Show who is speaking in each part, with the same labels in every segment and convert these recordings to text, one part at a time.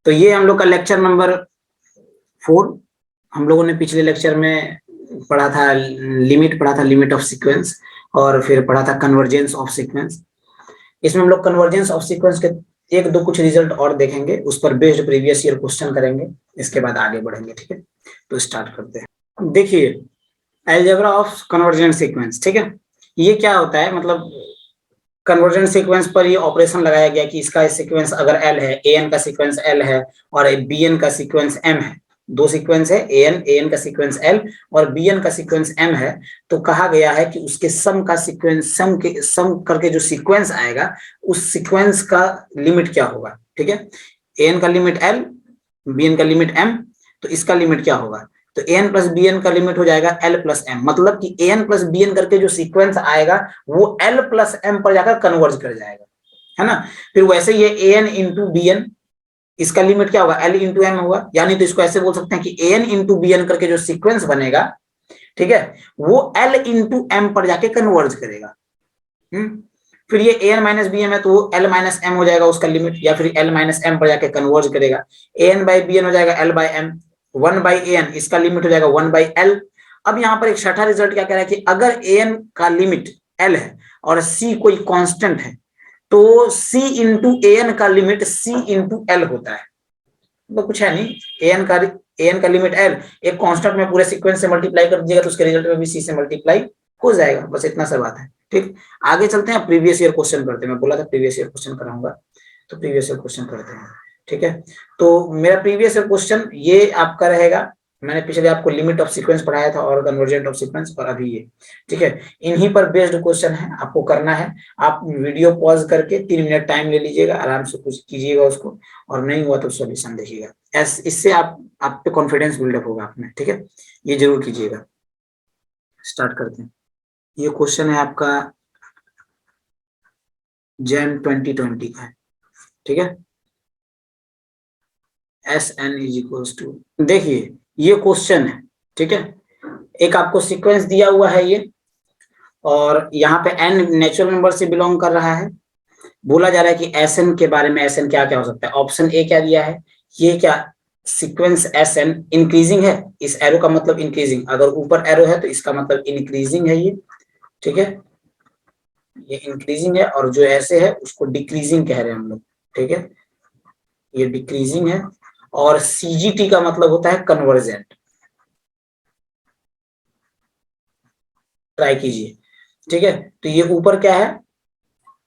Speaker 1: तो ये हम लोग का लेक्चर नंबर 4। हम लोगों ने पिछले लेक्चर में पढ़ा था लिमिट ऑफ सीक्वेंस, और फिर पढ़ा था कन्वर्जेंस ऑफ सीक्वेंस। इसमें हम लोग कन्वर्जेंस ऑफ सीक्वेंस के एक दो कुछ रिजल्ट और देखेंगे, उस पर बेस्ड प्रीवियस ईयर क्वेश्चन करेंगे, इसके बाद आगे बढ़ेंगे। ठीक है, तो स्टार्ट करते हैं। देखिए, अलजेब्रा ऑफ कन्वर्जेंट सीक्वेंस। ठीक है, ये क्या होता है, मतलब कन्वर्जेंट सीक्वेंस पर ये ऑपरेशन लगाया गया कि इसका सीक्वेंस अगर एल है, ए एन का सीक्वेंस एल है और बी एन का सीक्वेंस एम है, दो सीक्वेंस है, ए एन का सीक्वेंस एल और बी एन का सीक्वेंस एम है, तो कहा गया है कि उसके सम का सीक्वेंस, सम करके जो सीक्वेंस आएगा उस सीक्वेंस का लिमिट क्या होगा। ठीक है, ए एन का लिमिट एल, बी एन का लिमिट एम, तो इसका लिमिट क्या होगा, तो A N plus B N का लिमिट हो जाएगा एल प्लस एम, मतलब कि A N plus B N करके जो सीक्वेंस आएगा वो एल प्लस एम पर जाकर कन्वर्ज कर जाएगा, है ना। फिर वैसे ये A N into B N, इसका लिमिट क्या होगा, एल इंटू एम होगा, यानी तो इसको ऐसे बोल सकते हैं कि A N into B N करके जो सीक्वेंस बनेगा, ठीक है, वो एल इंटू एम पर जाके कन्वर्ज करेगा। फिर ये A N minus B M है तो वो एल माइनस एम हो जाएगा उसका लिमिट, या फिर एल माइनस एम पर जाके कन्वर्ज करेगा। A n by b n हो जाएगा l by m, 1 by a n, इसका लिमिट हो जाएगा 1 बाई एल। अब यहाँ पर एक छठा रिजल्ट क्या कह रहा है कि अगर ए एन का लिमिट एल है और सी कोई कांस्टेंट है, तो सी इंटू ए एन का लिमिट सी इंटू एल होता है। तो कुछ है नहीं, ए एन का लिमिट एल, एक कांस्टेंट में पूरे सीक्वेंस से मल्टीप्लाई कर दीजिएगा तो उसके रिजल्ट में भी सी से मल्टीप्लाई हो जाएगा, बस इतना सा बात है। ठीक, आगे चलते हैं, प्रीवियस ईयर क्वेश्चन करते हैं। मैं बोला था प्रीवियस ईयर क्वेश्चन कराऊंगा, तो प्रीवियस ईयर क्वेश्चन करते हैं। ठीक है, तो मेरा प्रीवियस ईयर क्वेश्चन ये आपका रहेगा, मैंने पिछले आपको लिमिट ऑफ सीक्वेंस पढ़ाया था और कन्वर्जेंट ऑफ सीक्वेंस, और अभी ये। ठीक है, इन्हीं पर बेस्ड क्वेश्चन है, आपको करना है। आप वीडियो पॉज करके 3 मिनट टाइम ले लीजिएगा, आराम से कुछ कीजिएगा उसको, और नहीं हुआ तो सॉल्यूशन देखिएगा। इससे आप पे कॉन्फिडेंस बिल्डअप होगा अपने। ठीक है, ये जरूर कीजिएगा। स्टार्ट करते हैं। ये क्वेश्चन है आपका जैन 2020 का है। ठीक है, s n is equals to, देखिए ये क्वेश्चन है। ठीक है, एक आपको सीक्वेंस दिया हुआ है ये, और यहाँ पे एन नेचुरल नंबर से बिलोंग कर रहा है। बोला जा रहा है कि एस एन के बारे में, एस एन क्या क्या हो सकता है। ऑप्शन ए क्या दिया है, ये क्या सीक्वेंस एस एन इंक्रीजिंग है, इस एरो का मतलब इंक्रीजिंग, अगर ऊपर एरो है तो इसका मतलब इंक्रीजिंग है ये। ठीक है, ये इंक्रीजिंग है, और जो ऐसे है उसको डिक्रीजिंग कह रहे हैं हम लोग। ठीक है, ये डिक्रीजिंग है, और सीजीटी का मतलब होता है कन्वर्जेंट। ट्राई कीजिए। ठीक है, तो ये ऊपर क्या है,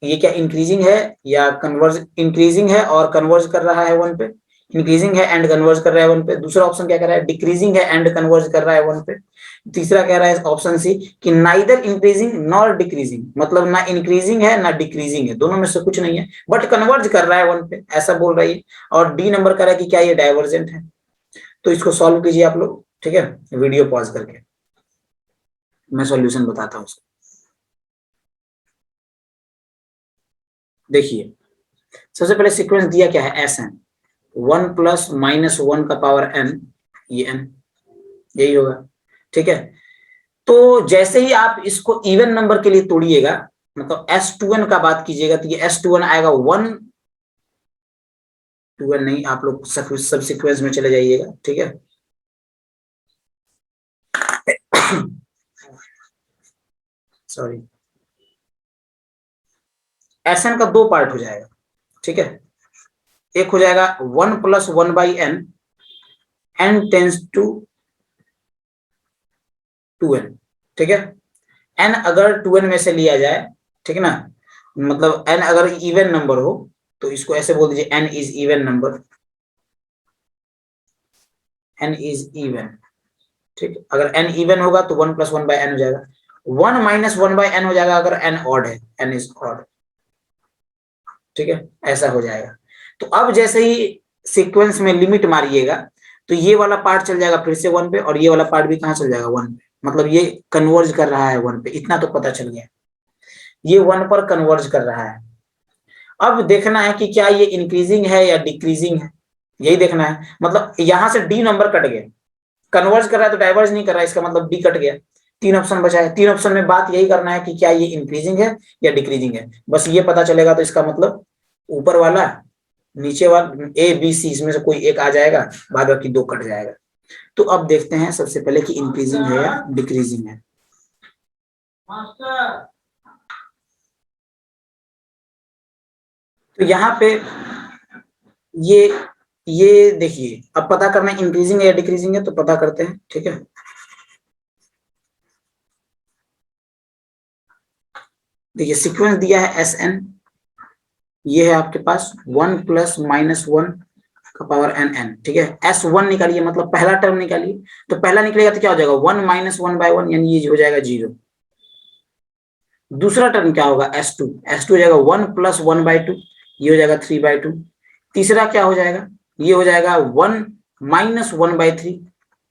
Speaker 1: ये क्या इंक्रीजिंग है या कन्वर्ज, इंक्रीजिंग है और कन्वर्ज कर रहा है 1 पे, इंक्रीजिंग है एंड कन्वर्ज कर रहा है 1 पे। दूसरा ऑप्शन क्या कर रहा है, डिक्रीजिंग है एंड कन्वर्ज कर रहा है 1 पे। तीसरा कह रहा है ऑप्शन सी कि नाइदर इंक्रीजिंग नॉर डिक्रीजिंग, मतलब ना इंक्रीजिंग है ना डिक्रीजिंग है, दोनों में से कुछ नहीं है, बट कन्वर्ज कर रहा है 1 पे, ऐसा बोल रही है। और डी नंबर कह रहा है कि क्या ये डाइवर्जेंट है। तो इसको सॉल्व कीजिए आप लोग। ठीक है, वीडियो पॉज करके मैं सॉल्यूशन बताता हूँ उसको। देखिए, सबसे पहले सीक्वेंस दिया क्या है, एस एन, 1 प्लस माइनस 1 का पावर एन, ये एन, यही होगा। ठीक है, तो जैसे ही आप इसको इवन नंबर के लिए तोड़िएगा, मतलब S2n का बात कीजिएगा, तो ये S2n आएगा 1, 2n नहीं, आप लोग सब सीक्वेंस में चले जाइएगा। ठीक है, सॉरी, Sn का 2 पार्ट हो जाएगा। ठीक है, एक हो जाएगा 1 plus 1 by n, n tends to 2n। ठीक है, n अगर 2n में से लिया जाए, ठीक है ना, मतलब n अगर इवन नंबर हो तो इसको ऐसे बोल दीजिए, n is even number, n is even. ठीक, अगर n इवन होगा तो 1 प्लस 1 बाई एन हो जाएगा, 1 माइनस 1 बाई एन हो जाएगा अगर n ऑड है, n इज ऑड। ठीक है, ऐसा हो जाएगा। तो अब जैसे ही सीक्वेंस में लिमिट मारिएगा तो ये वाला पार्ट चल जाएगा फिर से 1 पे, और ये वाला पार्ट भी कहाँ चल जाएगा, 1 पे, मतलब ये कन्वर्ज कर रहा है 1 पे, इतना तो पता चल गया, ये 1 पर कन्वर्ज कर रहा है। अब देखना है कि क्या ये इंक्रीजिंग है या डिक्रीजिंग है, यही देखना है। मतलब यहां से डी नंबर कट गया, कन्वर्ज कर रहा है तो डाइवर्ज नहीं कर रहा है, इसका मतलब डी कट गया, 3 ऑप्शन बचा है। 3 ऑप्शन में बात यही करना है कि क्या ये इंक्रीजिंग है या डिक्रीजिंग है, बस ये पता चलेगा तो इसका मतलब ऊपर वाला नीचे वाला ए बी सी इसमें से कोई एक आ जाएगा, बाद बाकी 2 कट जाएगा। तो अब देखते हैं सबसे पहले कि इंक्रीजिंग है या डिक्रीजिंग है। तो यहाँ पे ये देखिए, अब पता करना है इंक्रीजिंग है या डिक्रीजिंग है, तो पता करते हैं। ठीक है, देखिए सीक्वेंस दिया है एस एन, ये है आपके पास 1 प्लस माइनस 1 का पावर एन एन। ठीक है, एस वन निकालिए, मतलब पहला टर्म निकालिए। तो पहला निकलेगा तो क्या हो जाएगा, 1 माइनस 1 बाय 1, यानी ये हो जाएगा 0। दूसरा टर्म क्या होगा, एस टू हो जाएगा 1 प्लस 1 बाय 2, ये हो जाएगा 3 बाय 2। तीसरा क्या हो जाएगा, ये हो जाएगा 1 माइनस 1 बाय 3,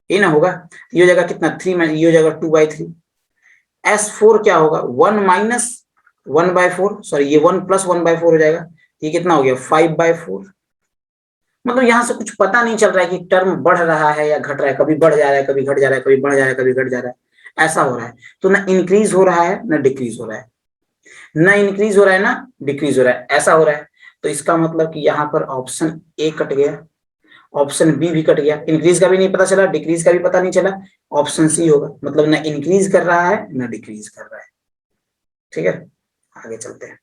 Speaker 1: ये ना होगा, ये हो जाएगा कितना 3 में, ये हो जाएगा 2 बाय 3। एस फोर क्या होगा, 1 माइनस 1 बाय 4, सॉरी ये 1 प्लस 1 बाय 4 हो जाएगा, ये कितना हो गया 5 बाय 4। मतलब यहां से कुछ पता नहीं चल रहा है कि टर्म बढ़ रहा है या घट रहा है, कभी बढ़ जा रहा है, कभी घट जा रहा है, कभी बढ़ जा रहा है, कभी घट जा रहा है, ऐसा हो रहा है। तो ना इंक्रीज हो रहा है ना डिक्रीज हो रहा है, ना इंक्रीज हो रहा है ना डिक्रीज हो रहा है, ऐसा हो रहा है। तो इसका मतलब कि यहाँ पर ऑप्शन ए कट गया, ऑप्शन बी भी कट गया, इंक्रीज का भी नहीं पता चला, डिक्रीज का भी पता नहीं चला, ऑप्शन सी होगा, मतलब ना इंक्रीज कर रहा है ना डिक्रीज कर रहा है। ठीक है, आगे चलते हैं।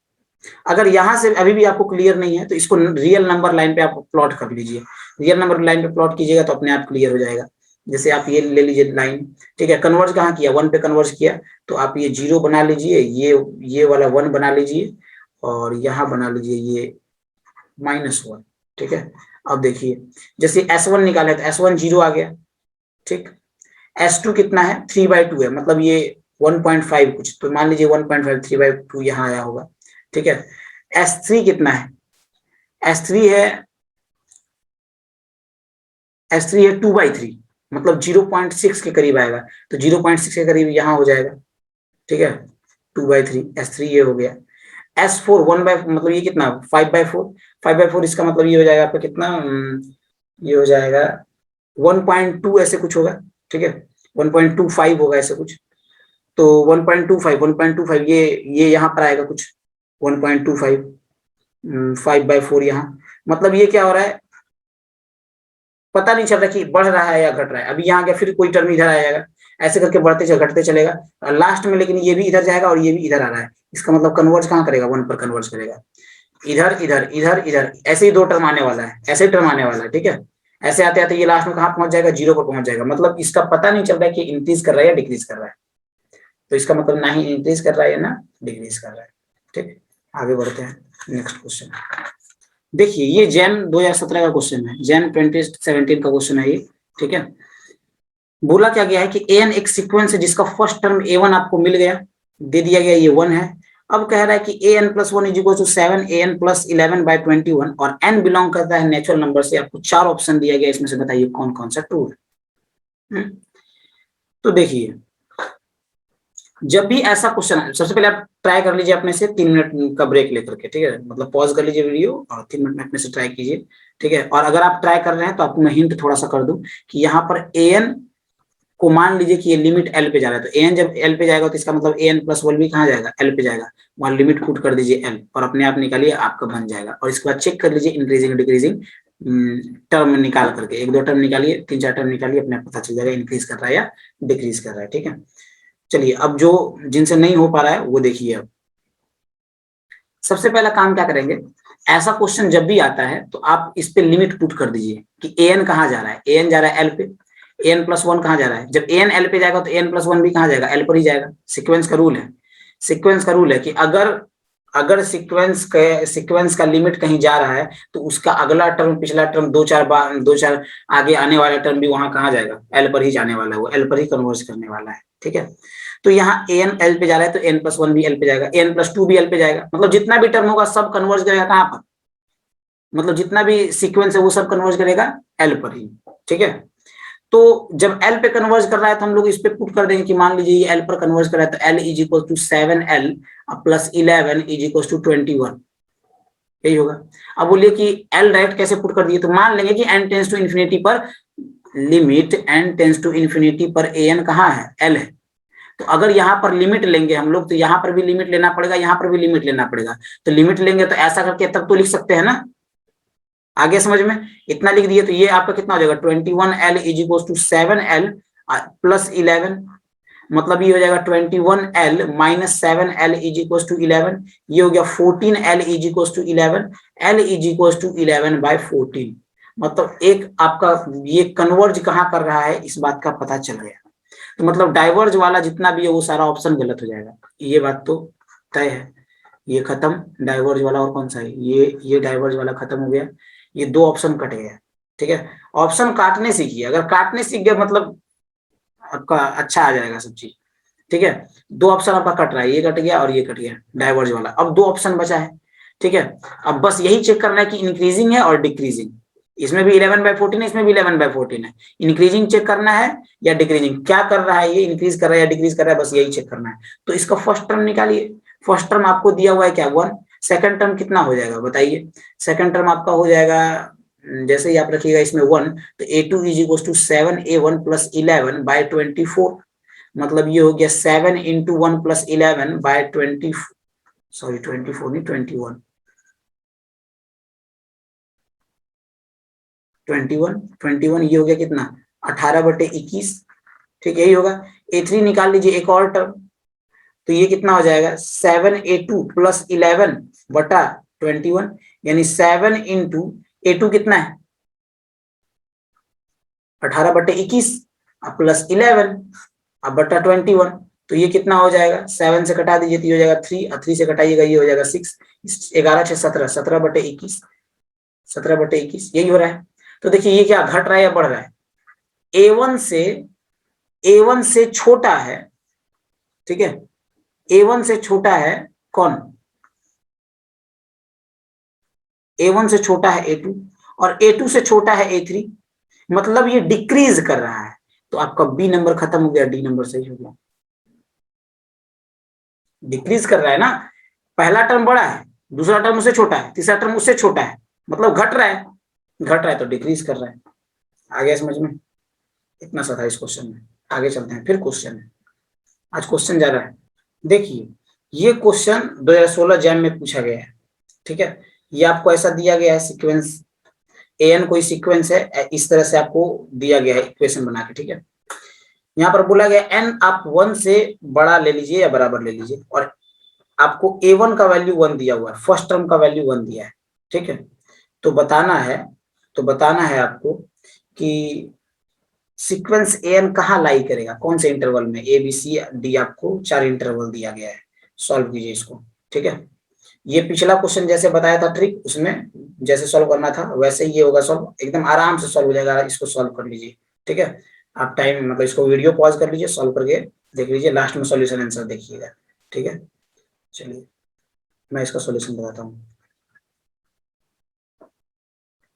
Speaker 1: अगर यहां से अभी भी आपको क्लियर नहीं है तो इसको रियल नंबर लाइन पे आप प्लॉट कर लीजिए, रियल नंबर लाइन पे प्लॉट कीजिएगा तो अपने आप क्लियर हो जाएगा। जैसे आप ये ले लीजिए लाइन, ठीक है, कन्वर्ज कहाँ किया, 1 पे कन्वर्ज किया, तो आप ये 0 बना लीजिए, ये वाला 1 बना लीजिए, और यहाँ बना लीजिए ये -1। ठीक है, अब देखिए जैसे S1 निकाले तो S1 0 आ गया। ठीक, S2 कितना है 3/2 है, मतलब ये 1.5 कुछ, तो मान लीजिए 1.5 3/2 यहाँ आया होगा। ठीक है, S3 कितना है, S3 है S3 है 2/3, मतलब 0.6 के करीब आएगा, तो 0.6 के करीब यहाँ हो जाएगा। ठीक है, 2/3 S3 ये हो गया। S4 मतलब ये कितना 5/4, 5/4 इसका मतलब ये हो जाएगा आपका कितना, ये हो जाएगा 1.2 ऐसे कुछ होगा। ठीक है, 1.25 होगा ऐसे कुछ, तो 1.25 ये यहाँ पर आएगा कुछ 1.25, 5/4 यहाँ, मतलब ये क्या हो रहा है, पता नहीं चल रहा कि बढ़ रहा है या घट रहा है। अभी यहाँ के फिर कोई टर्म इधर आएगा, ऐसे करके बढ़ते घटते चलेगा लास्ट में, लेकिन ये भी इधर जाएगा और ये भी इधर आ रहा है, इसका मतलब कन्वर्ज कहाँ करेगा, 1 पर कन्वर्ज करेगा। इधर इधर इधर इधर ऐसे ही 2 टर्म आने वाला है, ऐसे ही टर्म आने वाला है। ठीक है, ऐसे आते आते ये लास्ट में कहाँ पहुंच जाएगा, 0 पर पहुंच जाएगा, मतलब इसका पता नहीं चल रहा है कि इंक्रीज कर रहा है या डिक्रीज कर रहा है। तो इसका मतलब ना ही इंक्रीज कर रहा है ना डिक्रीज कर रहा है। ठीक, आगे बढ़ते हैं नेक्स्ट क्वेश्चन। देखिए ये जैन 2017 का क्वेश्चन है, जैन 2017 का क्वेश्चन है ये। ठीक है, बोला क्या गया है कि एन एक सीक्वेंस है जिसका फर्स्ट टर्म A1 आपको मिल गया, दे दिया गया ये 1 है। अब कह रहा है कि an+1 is equal to 7 an+11/21 और n बिलोंग करता है नेचुरल नंबर से। आपको 4 ऑप्शन दिया गया, इसमें से बताइए कौन कौन सा ट्रू है। तो देखिए जब भी ऐसा क्वेश्चन, सबसे पहले आप ट्राई कर लीजिए अपने से 3 मिनट का ब्रेक लेकर के। ठीक है, मतलब पॉज कर लीजिए वीडियो और 3 मिनट में अपने से ट्राई कीजिए। ठीक है, और अगर आप ट्राई कर रहे हैं तो आपको मैं हिंट थोड़ा सा कर दूं कि यहाँ पर an को मान लीजिए कि ये लिमिट L पे जा रहा है, तो an जब L पे जाएगा तो इसका मतलब an+1 भी कहाँ जाएगा, L पे जाएगा। वहां लिमिट पुट कर दीजिए L और अपने आप निकालिए, आपका बन जाएगा। और इसके बाद चेक कर लीजिए इंक्रीजिंग डिक्रीजिंग टर्म निकाल करके, 1-2 टर्म निकालिए, 3-4 टर्म निकालिए, अपने आप पता चल जाएगा इंक्रीज कर रहा है या डिक्रीज कर रहा है। ठीक है, चलिए अब जो जिनसे नहीं हो पा रहा है वो देखिए। अब सबसे पहला काम क्या करेंगे, ऐसा क्वेश्चन जब भी आता है तो आप इस पे लिमिट पुट कर दीजिए कि an कहाँ जा रहा है, an जा रहा है L पे, an+1 कहाँ जा रहा है, जब an L पे जाएगा तो an+1 भी कहाँ जाएगा, L पर ही जाएगा। सीक्वेंस का रूल है, सीक्वेंस का रूल है कि अगर सीक्वेंस का लिमिट कहीं जा रहा है तो उसका अगला टर्म पिछला टर्म 2-4 आगे आने वाला टर्म भी वहां कहाँ जाएगा, L पर ही जाने वाला है, वो L पर ही कन्वर्ज करने वाला है। ठीक है, तो यहाँ an L पे जा रहा है तो n+1 भी L पे जाएगा, n+2 भी L पे जाएगा, मतलब जितना भी टर्म होगा सब कन्वर्ज करेगा कहाँ पर, मतलब जितना भी सीक्वेंस है वो सब कन्वर्ज करेगा L पर ही। ठीक है, तो जब L पे कन्वर्ज कर रहा है तो हम लोग इस पे पुट कर देंगे कि मान लीजिए ये L पर कन्वर्ज कर रहा है तो L is equal to 7L plus 11 is equal to 21, यही होगा। अब बोलिए कि L राइट कैसे पुट कर दिए, तो मान लेंगे कि n टेंस टू इन्फिनिटी पर limit n tends to infinity पर an कहाँ है, L है। तो अगर यहाँ पर लिमिट लेंगे हम लोग तो यहाँ पर भी लिमिट लेना पड़ेगा, यहाँ पर भी लिमिट लेना पड़ेगा। तो लिमिट लेंगे तो ऐसा करके तब तो लिख सकते हैं ना, आगे समझ में, इतना लिख दिए तो ये आपका कितना हो जाएगा 21L is equal to 7L plus 11, मतलब ये हो जाएगा 21L minus 7L is equal to 11, ये हो गया 14L is equal to 11, L is equal to 11/14। मतलब एक आपका ये कन्वर्ज कहाँ कर रहा है इस बात का पता चल गया। तो मतलब डाइवर्ज वाला जितना भी है वो सारा ऑप्शन गलत हो जाएगा, ये बात तो तय है। ये खत्म डाइवर्ज वाला, और कौन सा है ये डाइवर्ज वाला खत्म हो गया, ये दो ऑप्शन कट गया। ठीक है, ऑप्शन काटने सीखिए, अगर काटने सीख गए मतलब आपका अच्छा आ जाएगा सब चीज। ठीक है, दो ऑप्शन आपका कट रहा है, ये कट गया और ये कट गया डाइवर्ज वाला, अब दो ऑप्शन बचा है। ठीक है, अब बस यही चेक करना है कि इंक्रीजिंग है और डिक्रीजिंग, इसमें भी 11/14 है, इसमें भी 11/14 है, इंक्रीजिंग चेक करना है या डिक्रीजिंग, क्या कर रहा है ये, इंक्रीज कर रहा है या डिक्रीज कर रहा है, बस यही चेक करना है। तो इसका फर्स्ट टर्म निकालिए, फर्स्ट टर्म आपको दिया हुआ है क्या 1, सेकंड टर्म कितना हो जाएगा बताइए, सेकंड टर्म आपका हो जाएगा जैसे ही आप रखिएगा इसमें 1, तो A2 is equal to 7A1 plus 11/24, मतलब ये हो गया 7 इंटू 1 प्लस 11/20, सॉरी 24 नहीं 21, 21 ये हो गया कितना 18/21। ठीक है, यही होगा। A3 निकाल लीजिए एक और टर्म, तो ये कितना हो जाएगा 7A2 प्लस 11/21, यानी 7 इंटू A2 कितना है 18/21 प्लस 11 अब बटा 21, तो ये कितना हो जाएगा 7 से कटा दीजिए तो ये हो जाएगा 3, 3 से कटाइएगा ये हो जाएगा 6, 11 6 17, 17/21, 17/21 यही हो रहा है। तो देखिए ये क्या घट रहा है या बढ़ रहा है, A1 से छोटा है। ठीक है, A1 से छोटा है कौन, A1 से छोटा है A2 और A2 से छोटा है A3, मतलब ये डिक्रीज कर रहा है। तो आपका बी नंबर खत्म हो गया, डी नंबर सही हो गया। डिक्रीज कर रहा है ना, पहला टर्म बड़ा है, दूसरा टर्म उससे छोटा है, तीसरा टर्म उससे छोटा है, मतलब घट रहा है, घट रहा है तो डिक्रीज कर रहा है। आ गया समझ में, इतना सा था इस क्वेश्चन में। आगे चलते हैं, फिर क्वेश्चन है, आज क्वेश्चन जा रहा है। देखिए ये क्वेश्चन 2016 जैम में पूछा गया है। ठीक है, ये आपको ऐसा दिया गया है सीक्वेंस, एन कोई सीक्वेंस है, इस तरह से आपको दिया गया है इक्वेशन बना के। ठीक है, यहाँ पर बोला गया एन आप 1 से बड़ा ले लीजिए या बराबर ले लीजिए, और आपको A1 का वैल्यू 1 दिया हुआ है, फर्स्ट टर्म का वैल्यू 1 दिया है। ठीक है, तो बताना है आपको कि सीक्वेंस एन कहाँ लाई करेगा, कौन से इंटरवल में, ए बी सी डी, आपको 4 इंटरवल दिया गया है, सॉल्व कीजिए इसको। ठीक है, ये पिछला क्वेश्चन जैसे बताया था ट्रिक, उसमें जैसे सॉल्व करना था वैसे ही ये होगा सॉल्व, एकदम आराम से सॉल्व हो जाएगा, इसको सॉल्व कर लीजिए। ठीक है, आप टाइम मतलब इसको वीडियो पॉज कर लीजिए, सॉल्व करके देख लीजिए, लास्ट में सॉल्यूशन आंसर देखिएगा। ठीक है, चलिए मैं इसका सॉल्यूशन बताता हूँ।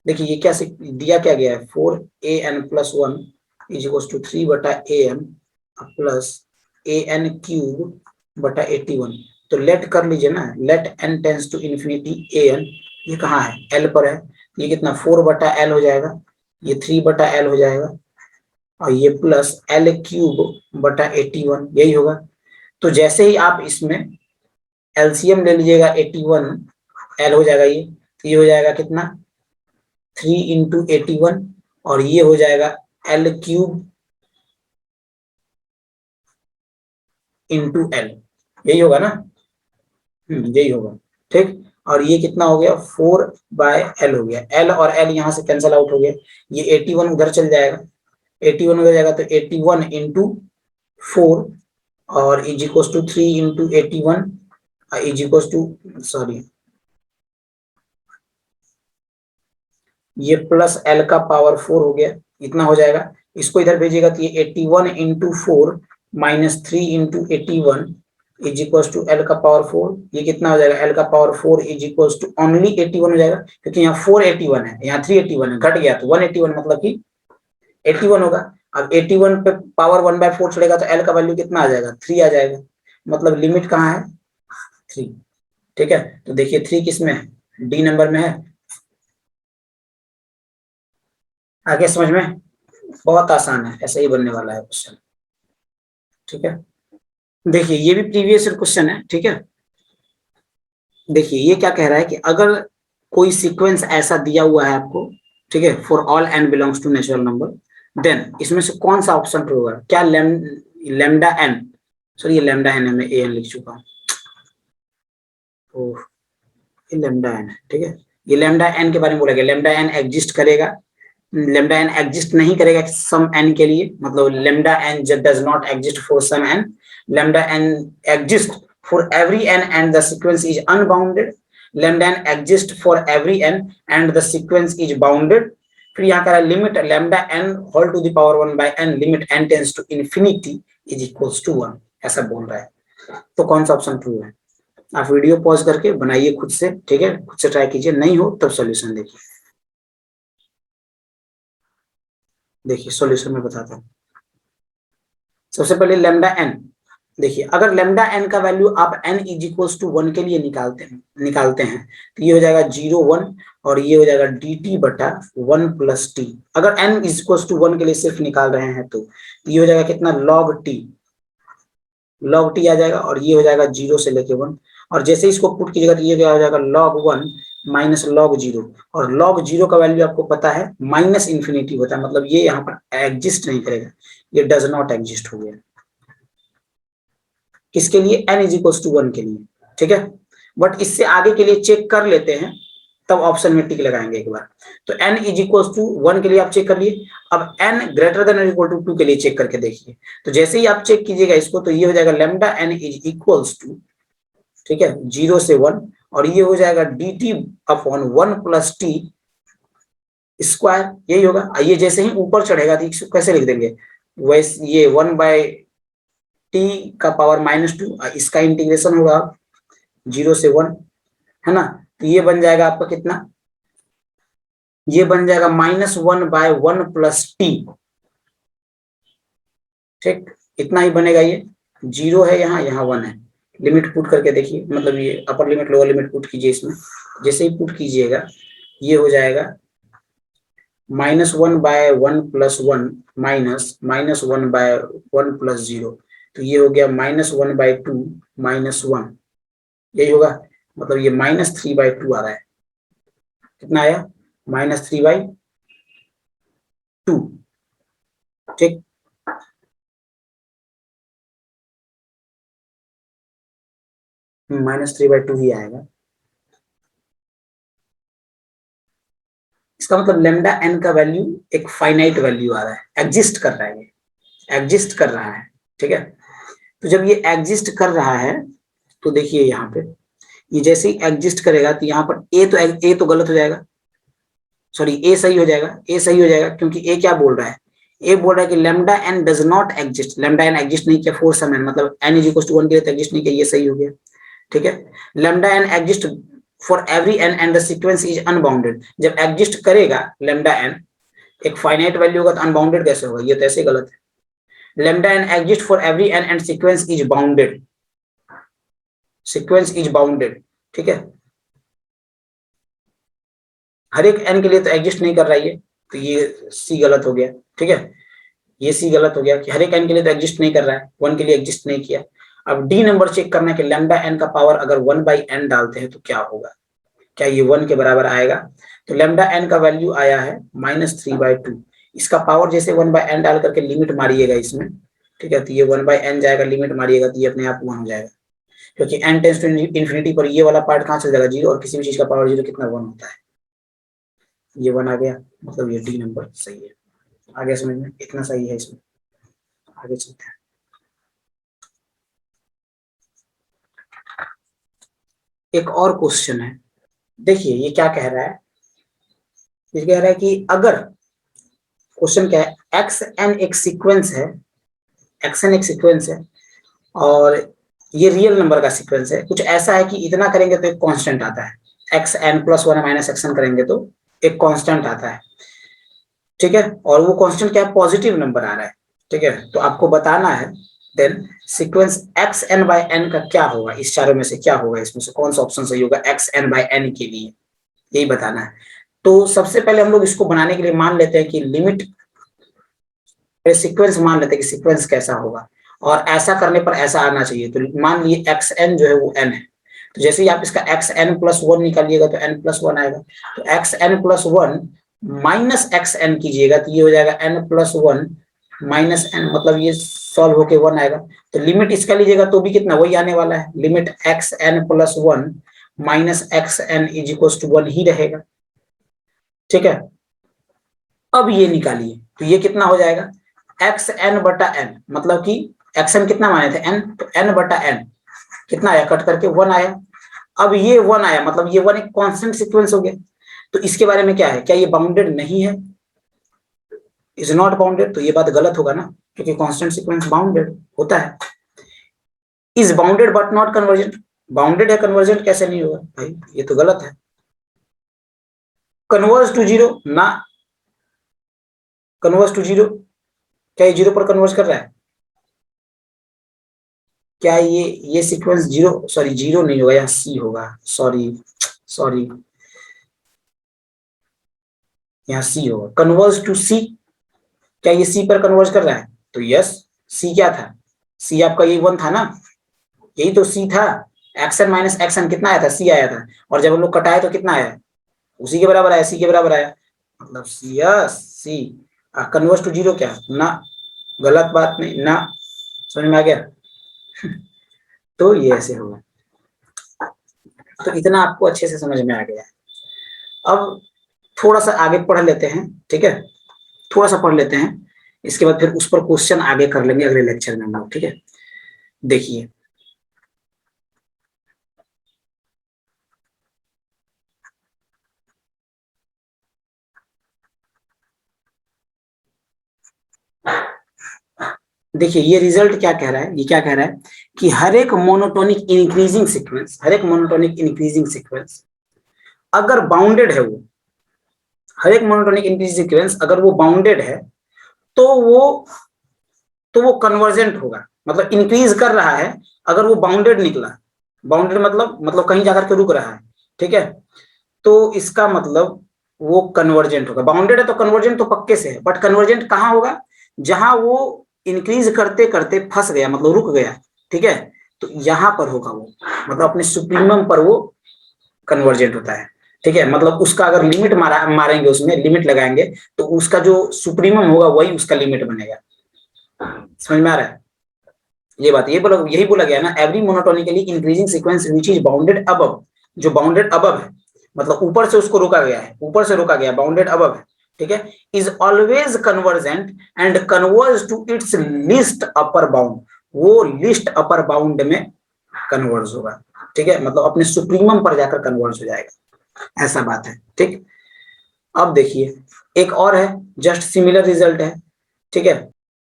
Speaker 1: देखिए ये क्या दिया क्या गया है, 4an+1 is equal to 3/an plus an³ तो लेट कर लीजिए ना, let n tends to infinity an, ये कहाँ है l पर है, ये कितना 4/l हो जाएगा, ये 3/l हो जाएगा, और ये प्लस l³/81 यही होगा। तो जैसे ही आप इसमें एलसीएम ले लीजिएगा 81 l हो जाएगा, ये हो जाएगा कितना 3 इंटू 81, और ये हो जाएगा l³ इंटू l, यही होगा ना, यही होगा। ठीक, और ये कितना हो गया 4/l हो गया, l और l यहाँ से कैंसिल आउट हो गया, ये 81 उधर चल जाएगा, 81 उधर जाएगा तो 81 इंटू 4 और is equal to 3 into 81 is equal to, sorry ये प्लस l का पावर 4 हो गया, इतना हो जाएगा। इसको इधर भेजिएगा तो ये 81 into 4 minus 3 into 81 is equal to l का पावर 4, ये कितना हो जाएगा l का power 4 is equal to only 81 हो जाएगा, क्योंकि यहाँ 481 है, यहाँ 381 है, घट गया तो 181 मतलब कि 81 होगा। अब 81 पे पावर 1/4 छोड़ेगा तो l का वैल्यू कितना आ जाएगा 3 आ जाएगा, मतलब लिमिट कहाँ है 3। ठीक है, तो देखिए 3 किस में है, डी नंबर में है। आगे समझ में, बहुत आसान है, ऐसे ही बनने वाला है क्वेश्चन। ठीक है, देखिए ये भी प्रीवियस ईयर क्वेश्चन है। ठीक है, देखिए ये क्या कह रहा है कि अगर कोई सीक्वेंस ऐसा दिया हुआ है आपको, ठीक है, for all n belongs to natural number, then इसमें से कौन सा ऑप्शन ट्रू होगा? क्या लेमडा एन, सॉरी ये लेमडा एन है, मैं ए एन लिख चुका हूँ, ये लेमडा एन है, ठीक है। ये लेमडा एन के बारे में बोला गया, लेमडा एन एग्जिस्ट करेगा, लेमडा एन एग्जिस्ट नहीं करेगा सम एन के लिए, मतलब lambda n does not exist for some n, lambda n exist for every n and the sequence is unbounded, lambda n exist for every n and the sequence is bounded. फिर यहाँ का limit lambda n whole to the power 1 by n, limit n tends to infinity is equals to 1, ऐसा बोल रहा है। तो कौन सा ऑप्शन ट्रू है? आप वीडियो पॉज करके बनाइए खुद से, ठीक है, खुद से ट्राई कीजिए, नहीं हो तब सॉल्यूशन देखिए। देखिए सॉल्यूशन में बताता हूँ। सबसे पहले लेमडा एन, देखिए अगर लेमडा एन का वैल्यू आप एन इज इक्वल्स टू 1 के लिए निकालते हैं तो ये हो जाएगा 0 1 और ये हो जाएगा डी टी बटा 1 प्लस टी। अगर एन इज इक्वल्स टू 1 के लिए सिर्फ निकाल रहे हैं तो ये हो जाएगा कितना, लॉग टी आ जाएगा, और ये हो जाएगा 0 से लेके 1, और जैसे इसको पुट कीजिएगा तो ये क्या हो जाएगा, log 1 माइनस log 0, और log 0 का वैल्यू आपको पता है माइनस इन्फिनिटी होता है, मतलब ये यहाँ पर एग्जिस्ट नहीं करेगा, ये डज नॉट एग्जिस्ट हो गया। किसके लिए? n इज इक्वल टू 1 के लिए, ठीक है। बट इससे आगे के लिए चेक कर लेते हैं, तब ऑप्शन में टिक लगाएंगे एक बार। तो n इज इक्वल टू 1 के लिए आप चेक कर लिए, अब n ग्रेटर देन और इक्वल टू 2 के लिए चेक करके देखिए। तो जैसे ही आप चेक कीजिएगा इसको तो ये हो जाएगा lambda n is equals to, ठीक है, 0 से 1, और ये हो जाएगा d t upon 1 plus t square, यही होगा। ये जैसे ही ऊपर चढ़ेगा तो इसको कैसे लिख देंगे, वैसे ये 1 बाय टी का पावर -2, इसका इंटीग्रेशन होगा 0 से 1, है ना। तो ये बन जाएगा आपका कितना, ये बन जाएगा -1 बाय 1 प्लस टी, ठीक, इतना ही बनेगा। ये 0 है, यहाँ 1 है, लिमिट पुट करके देखिए, मतलब ये upper limit lower limit put कीजिए इसमें, जैसे ही पुट कीजिएगा ये हो जाएगा -1 by 1 plus 1 minus 1 by 1 plus 0, तो ये हो गया -1 बाय 2 -1, यही होगा, मतलब ये -3 बाय 2 आ रहा है। कितना आया? -3 बाय 2, ठीक। -3 बाय 2 ही आएगा। इसका मतलब लेमडा एन का वैल्यू एक फाइनाइट वैल्यू आ रहा है, एग्जिस्ट कर रहा है, ये एग्जिस्ट कर रहा है, ठीक है। तो जब ये एग्जिस्ट कर रहा है तो देखिए यहाँ पे ये जैसे ही एग्जिस्ट करेगा तो यहाँ पर ए तो गलत हो जाएगा, सॉरी ए सही हो जाएगा, ए सही हो जाएगा, क्योंकि ए क्या बोल रहा है, ए बोल रहा है कि lambda n does not exist, lambda n exist नहीं किया फॉर सम एन, मतलब एन इज इक्वल टू 1 के लिए तो एग्जिस्ट नहीं किया, ये सही हो गया, ठीक है। Lambda n exist for every n and the sequence is unbounded, जब एग्जिस्ट करेगा लेमडा एन एक फाइनाइट वैल्यू होगा तो अनबाउंडेड कैसे होगा, ये तो ऐसे गलत है। Lambda n exist for every n and sequence is bounded, sequence is bounded, ठीक है। हर एक एन के लिए तो एग्जिस्ट नहीं कर रहा है ये, तो ये सी गलत हो गया, ठीक है, ये सी गलत हो गया कि हर एक एन के लिए तो एग्जिस्ट नहीं कर रहा है, 1 के लिए एग्जिस्ट नहीं किया। अब डी नंबर चेक करना है कि लेमडा एन का पावर अगर 1 बाई एन डालते हैं तो क्या होगा, क्या ये 1 के बराबर आएगा। तो लेमडा एन का वैल्यू आया है -3 बाई 2, इसका पावर जैसे 1 बाई एन डाल करके लिमिट मारिएगा इसमें, ठीक है, तो ये 1 बाई एन जाएगा, लिमिट मारिएगा तो ये अपने आप 1 हो जाएगा, क्योंकि एन टेंड्स टू इन्फिनिटी पर ये वाला पार्ट कहाँ चल जाएगा 0, और किसी भी चीज का पावर 0 कितना 1 होता है, ये 1 आ गया, मतलब ये डी नंबर सही है। आगे समझ में, इतना सही है इसमें, आगे चलते हैं। एक और क्वेश्चन है, देखिए ये क्या कह रहा है, ये कह रहा है कि अगर क्वेश्चन क्या है, एक्स एन एक सीक्वेंस है, एक्स एन एक सीक्वेंस है और ये रियल नंबर का सीक्वेंस है, कुछ ऐसा है कि इतना करेंगे तो एक कांस्टेंट आता है, एक्स एन प्लस 1 माइनस एक्स एन करेंगे तो एक कांस्टेंट आता है, ठीक है, और वो कांस्टेंट क्या है, पॉजिटिव नंबर आ रहा है, ठीक है। तो आपको बताना है then sequence x n by n का क्या होगा, इस चारों में से क्या होगा, इसमें से कौन सा ऑप्शन सही होगा एक्स एन बाय एन के लिए, यही बताना है। तो सबसे पहले हम लोग इसको बनाने के लिए मान लेते हैं कि लिमिट सीक्वेंस मान लेते हैं कि सीक्वेंस कैसा होगा, और ऐसा करने पर ऐसा आना चाहिए। तो मान लिए एक्स एन जो है वो एन है, तो जैसे ही आप इसका एक्स एन प्लस वन निकालिएगा तो एन प्लस वन आएगा, तो x N plus one minus x n कीजिएगा तो ये हो जाएगा n plus one minus n, मतलब ये सॉल्व होके वन आएगा। तो लिमिट इसका लीजिएगा तो भी कितना वही आने वाला है, limit X N plus one minus x N is equal to one ही रहेगा। ठीक है, अब ये निकालिए तो ये कितना हो जाएगा, एक्स एन बटा एन, मतलब कि एक्स एन कितना माने थे एन, तो एन बटा एन कितना आया, कट करके वन आया। अब ये वन आया मतलब ये वन एक कांस्टेंट सीक्वेंस हो गया। तो इसके बारे में क्या है, क्या ये बाउंडेड नहीं है, इज नॉट बाउंडेड, तो ये बात गलत होगा ना, क्योंकि कांस्टेंट सीक्वेंस बाउंडेड होता है। Is bounded but not convergent, bounded है कन्वर्जेंट कैसे नहीं होगा भाई, ये तो गलत है। कन्वर्ज टू जीरो ना, कन्वर्ज टू जीरो, क्या ये जीरो पर कन्वर्ज कर रहा है, क्या ये सीक्वेंस जीरो, सॉरी जीरो नहीं होगा, यहाँ सी होगा, सॉरी सॉरी, यहाँ सी होगा, कन्वर्ज टू सी, क्या ये सी पर कन्वर्ज कर रहा है, तो यस, सी क्या था, सी आपका ये वन था ना, यही तो सी था, एक्सन माइनस एक्सन कितना आया था, सी आया था, और जब हम लोग कटाए तो कितना आया, उसी के बराबर आया, सी के बराबर आया, मतलब C, yes C. Converge to zero क्या ना, गलत बात नहीं ना, समझ में आ गया। तो ये ऐसे होगा, तो इतना आपको अच्छे से समझ में आ गया है। अब थोड़ा सा आगे पढ़ लेते हैं, ठीक है, थोड़ा सा पढ़ लेते हैं, इसके बाद फिर उस पर क्वेश्चन आगे कर लेंगे अगले लेक्चर में हम लोग, ठीक है। देखिए देखिए ये रिजल्ट क्या कह रहा है, ये क्या कह रहा है कि हर एक मोनोटोनिक इंक्रीजिंग सीक्वेंस, हर एक मोनोटोनिक इंक्रीजिंग सीक्वेंस अगर बाउंडेड है, वो हर एक मोनोटोनिक इंक्रीजिंग सीक्वेंस अगर वो बाउंडेड है तो वो कन्वर्जेंट होगा, मतलब इंक्रीज कर रहा है अगर वो बाउंडेड निकला, बाउंडेड मतलब कहीं जाकर के रुक रहा है, ठीक है, तो इसका मतलब वो कन्वर्जेंट होगा। बाउंडेड है तो कन्वर्जेंट तो पक्के से है, बट कन्वर्जेंट कहाँ होगा, जहां वो इंक्रीज करते करते फंस गया, मतलब रुक गया, ठीक है, तो यहां पर होगा वो, मतलब अपने सुप्रीमम पर वो कन्वर्जेंट होता है, ठीक है, मतलब उसका अगर लिमिट मारेंगे, उसमें लिमिट लगाएंगे तो उसका जो सुप्रीमम होगा वही उसका लिमिट बनेगा। समझ में आ रहा है, ये बात, ये बोला, यही बोला गया ना, every monotonically increasing sequence which is bounded above, जो बाउंडेड अबव है, मतलब ऊपर से उसको रोका गया है, ऊपर से रोका गया, बाउंडेड अबव है, ठीक है, is always convergent and converge to its least upper bound, वो लीस्ट अपर बाउंड में कन्वर्ज होगा, ठीक है, मतलब अपने सुप्रीमम पर जाकर कन्वर्ज हो जाएगा, ऐसा बात है, ठीक। अब देखिए एक और है, जस्ट सिमिलर रिजल्ट है, ठीक है।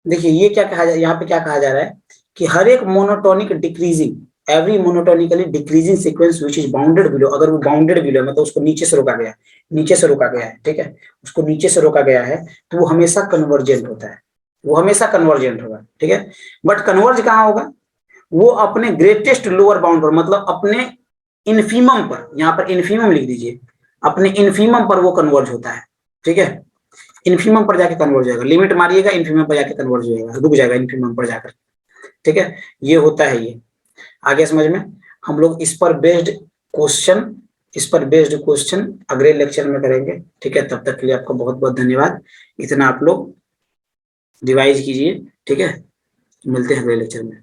Speaker 1: देखिए ये क्या कहा जाए, यहाँ पे क्या कहा जा रहा है कि हर एक monotonic decreasing, every monotonically decreasing sequence which is bounded below, अगर वो बाउंडेड बिलो मतलब उसको नीचे से रोका गया, नीचे से रोका गया है, ठीक है, उसको नीचे से रोका गया है, तो वो हमेशा कन्वर्जेंट होता है, वो हमेशा कन्वर्जेंट होगा, ठीक है। बट कन्वर्ज कहाँ होगा, वो अपने ग्रेटेस्ट लोअर बाउंड पर, मतलब अपने इनफीमम पर, यहाँ पर इनफीमम लिख दीजिए, अपने इनफीमम पर वो कन्वर्ज होता है, ठीक है, इनफीमम पर जाके कन्वर्ज हो जाएगा, लिमिट मारिएगा इनफीमम पर जाके कन्वर्ज हो जाएगा, रुक जाएगा इनफीमम पर जाकर, ठीक है, ये होता है ये। आगे समझ में, हम लोग इस पर बेस्ड क्वेश्चन अगले लेक्चर में करेंगे, ठीक है। तब तक के लिए आपका बहुत बहुत धन्यवाद, इतना आप लोग रिवाइज कीजिए, ठीक है, मिलते हैं अगले लेक्चर में।